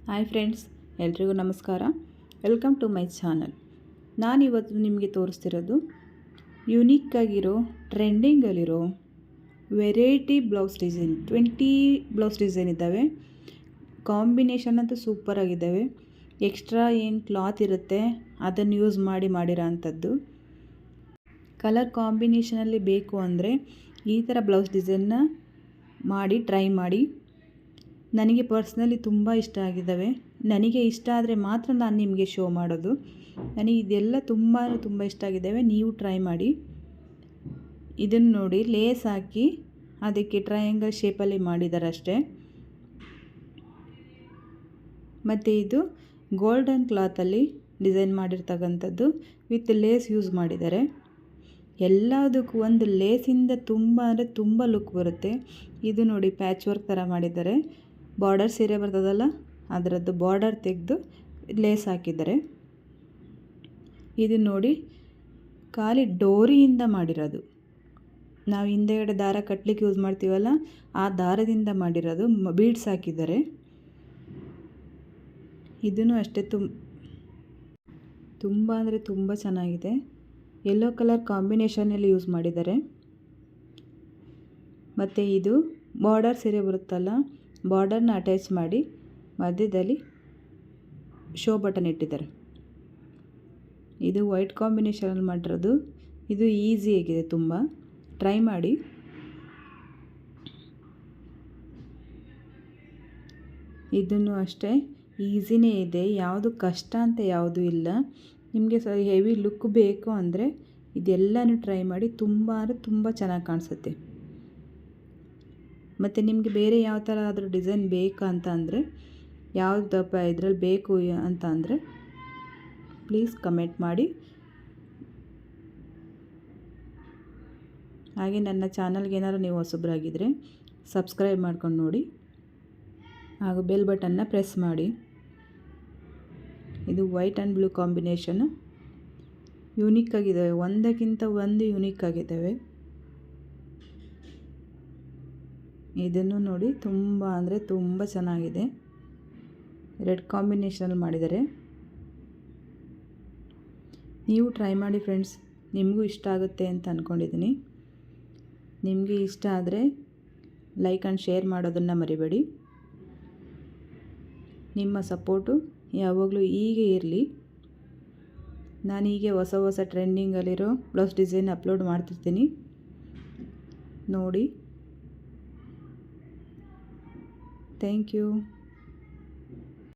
Hi friends, ಎಲ್ರಿಗೂ ನಮಸ್ಕಾರ. Welcome to my channel. ನಾನಿವತ್ತು ನಿಮಗೆ ತೋರಿಸ್ತಿರೋದು ಯುನೀಕಾಗಿರೋ ಟ್ರೆಂಡಿಂಗಲ್ಲಿರೋ variety blouse design. 20 blouse design ಇದ್ದಾವೆ. ಕಾಂಬಿನೇಷನ್ ಅಂತೂ ಸೂಪರಾಗಿದ್ದಾವೆ. ಎಕ್ಸ್ಟ್ರಾ ಏನು ಕ್ಲಾತ್ ಇರುತ್ತೆ ಅದನ್ನು ಯೂಸ್ ಮಾಡಿರೋ ಅಂಥದ್ದು. ಕಲರ್ ಕಾಂಬಿನೇಷನಲ್ಲಿ ಬೇಕು ಅಂದರೆ ಈ ಥರ ಬ್ಲೌಸ್ ಡಿಸೈನ್ನ ಟ್ರೈ ಮಾಡಿ. ನನಗೆ ಪರ್ಸ್ನಲಿ ತುಂಬ ಇಷ್ಟ ಆಗಿದ್ದಾವೆ. ನನಗೆ ಇಷ್ಟ ಆದರೆ ಮಾತ್ರ ನಾನು ನಿಮಗೆ ಶೋ ಮಾಡೋದು. ನನಗೆ ಇದೆಲ್ಲ ತುಂಬ ಇಷ್ಟ ಆಗಿದ್ದಾವೆ. ನೀವು ಟ್ರೈ ಮಾಡಿ. ಇದನ್ನು ನೋಡಿ, ಲೇಸ್ ಹಾಕಿ ಅದಕ್ಕೆ ಟ್ರಯಾಂಗಲ್ ಶೇಪಲ್ಲಿ ಮಾಡಿದ್ದಾರೆ ಅಷ್ಟೇ. ಮತ್ತು ಇದು ಗೋಲ್ಡನ್ ಕ್ಲಾತಲ್ಲಿ ಡಿಸೈನ್ ಮಾಡಿರ್ತಕ್ಕಂಥದ್ದು ವಿತ್ ಲೇಸ್ ಯೂಸ್ ಮಾಡಿದ್ದಾರೆ. ಎಲ್ಲದಕ್ಕೂ ಒಂದು ಲೇಸಿಂದ ತುಂಬ ಲುಕ್ ಬರುತ್ತೆ. ಇದು ನೋಡಿ, ಪ್ಯಾಚ್ ವರ್ಕ್ ಥರ ಮಾಡಿದ್ದಾರೆ. ಬಾರ್ಡರ್ ಸೀರೆ ಬರ್ತದಲ್ಲ, ಅದರದ್ದು ಬಾರ್ಡರ್ ತೆಗೆದು ಲೇಸ್ ಹಾಕಿದ್ದಾರೆ. ಇದು ನೋಡಿ, ಖಾಲಿ ಡೋರಿಯಿಂದ ಮಾಡಿರೋದು. ನಾವು ಹಿಂದೆಗಡೆ ದಾರ ಕಟ್ಟಲಿಕ್ಕೆ ಯೂಸ್ ಮಾಡ್ತೀವಲ್ಲ, ಆ ದಾರದಿಂದ ಮಾಡಿರೋದು. ಬೀಡ್ಸ್ ಹಾಕಿದ್ದಾರೆ. ಇದೂ ಅಷ್ಟೇ ತುಂಬ ಅಂದರೆ ತುಂಬ ಚೆನ್ನಾಗಿದೆ. ಯೆಲ್ಲೋ ಕಲರ್ ಕಾಂಬಿನೇಷನಲ್ಲಿ ಯೂಸ್ ಮಾಡಿದ್ದಾರೆ. ಮತ್ತು ಇದು ಬಾರ್ಡರ್ ಸೀರೆ ಬರುತ್ತಲ್ಲ, ಬಾರ್ಡರ್ನ ಅಟ್ಯಾಚ್ ಮಾಡಿ ಮಧ್ಯದಲ್ಲಿ ಶೋ ಬಟನ್ ಇಟ್ಟಿದ್ದಾರೆ. ಇದು ವೈಟ್ ಕಾಂಬಿನೇಷನಲ್ಲಿ ಮಾಡಿರೋದು. ಇದು ಈಸಿಯಾಗಿದೆ, ತುಂಬ ಟ್ರೈ ಮಾಡಿ. ಇದನ್ನು ಅಷ್ಟೇ ಈಸಿನೇ ಇದೆ, ಯಾವುದು ಕಷ್ಟ ಅಂತ ಯಾವುದೂ ಇಲ್ಲ. ನಿಮಗೆ ಹೆವಿ ಲುಕ್ ಬೇಕು ಅಂದರೆ ಇದೆಲ್ಲನೂ ಟ್ರೈ ಮಾಡಿ. ತುಂಬ ಅಂದರೆ ತುಂಬ ಚೆನ್ನಾಗಿ ಕಾಣಿಸುತ್ತೆ. ಮತ್ತು ನಿಮಗೆ ಬೇರೆ ಯಾವ ಥರ ಆದರೂ ಡಿಸೈನ್ ಬೇಕಾ ಅಂತ ಅಂದರೆ, ಯಾವುದಪ್ಪ ಇದರಲ್ಲಿ ಬೇಕು ಅಂತ ಅಂದರೆ ಪ್ಲೀಸ್ ಕಮೆಂಟ್ ಮಾಡಿ. ಹಾಗೆ ನನ್ನ ಚಾನಲ್ಗೆ ಏನಾದ್ರು ನೀವು ಹೊಸಬರಾಗಿದ್ದರೆ ಸಬ್ಸ್ಕ್ರೈಬ್ ಮಾಡ್ಕೊಂಡು ನೋಡಿ, ಹಾಗೂ ಬೆಲ್ ಬಟನ್ನ ಪ್ರೆಸ್ ಮಾಡಿ. ಇದು white and blue combination unique ಆಗಿದ್ದಾವೆ. ಒಂದಕ್ಕಿಂತ ಒಂದು ಯೂನಿಕ್ ಆಗಿದ್ದಾವೆ. ಇದನ್ನು ನೋಡಿ, ತುಂಬ ಅಂದರೆ ತುಂಬ ಚೆನ್ನಾಗಿದೆ. ರೆಡ್ ಕಾಂಬಿನೇಷನಲ್ಲಿ ಮಾಡಿದ್ದಾರೆ. ನೀವು ಟ್ರೈ ಮಾಡಿ ಫ್ರೆಂಡ್ಸ್, ನಿಮಗೂ ಇಷ್ಟ ಆಗುತ್ತೆ ಅಂತ ಅಂದ್ಕೊಂಡಿದ್ದೀನಿ. ನಿಮಗೆ ಇಷ್ಟ ಆದರೆ ಲೈಕ್ ಆ್ಯಂಡ್ ಶೇರ್ ಮಾಡೋದನ್ನು ಮರಿಬೇಡಿ. ನಿಮ್ಮ ಸಪೋರ್ಟು ಯಾವಾಗಲೂ ಹೀಗೆ ಇರಲಿ. ನಾನು ಹೀಗೆ ಹೊಸ ಟ್ರೆಂಡಿಂಗಲ್ಲಿರೋ ಬ್ಲೌಸ್ ಡಿಸೈನ್ ಅಪ್ಲೋಡ್ ಮಾಡ್ತಿರ್ತೀನಿ, ನೋಡಿ. Thank you.